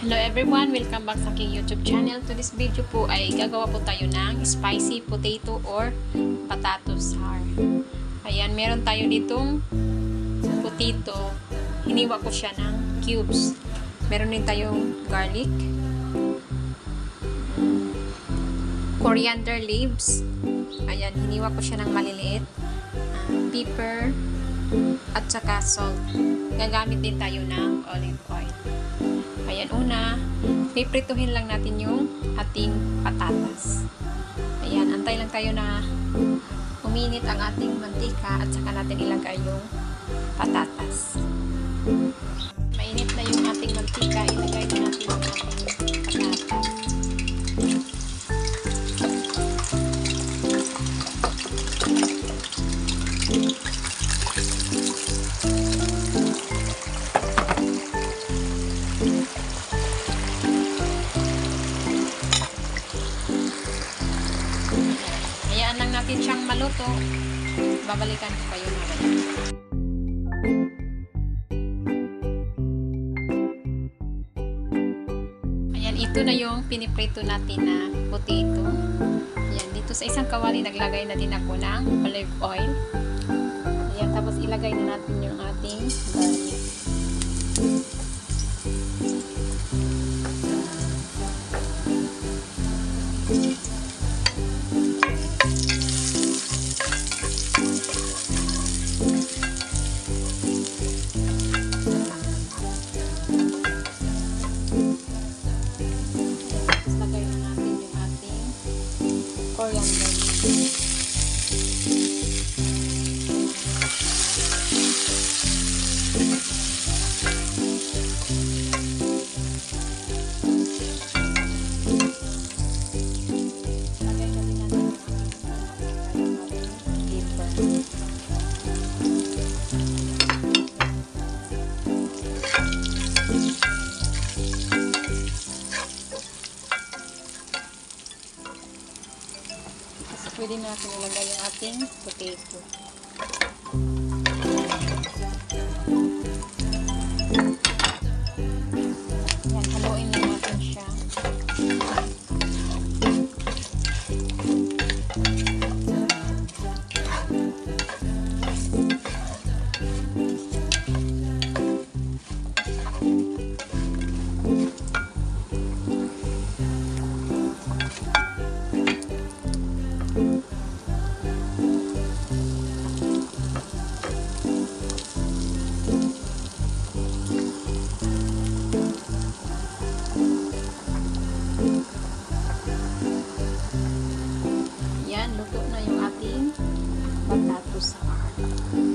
Hello everyone! Welcome back sa aking YouTube channel. To this video po ay gagawa po tayo ng spicy potato or potato sour. Ayan, meron tayo ditong potato. Hiniwa ko siya ng cubes. Meron din tayong garlic, coriander leaves. Ayan, hiniwa ko siya ng maliliit. Pepper at saka salt. Gagamit din tayo ng olive oil. Ayan, una, piprituhin lang natin yung ating patatas. Ayan, antay lang tayo na uminit ang ating mantika at saka natin ilagay yung patatas. Mainit na yung ating mantika, ilagay na natin yung ating patatas. Hayaan lang natin siyang maluto. Babalikan ko kayo mamaya. Ayan, ito na yung piniprito natin na potato. Ayan, dito sa isang kawali naglagay na din ako ng olive oil. Ayan, tapos ilagay na natin yung ating garlic. Coriander. Lagay na din natin pepper. Pwede na natin ilagay yung ating potato. Yan, haluin lang natin siya. Yan, luto na yung ating potato sour.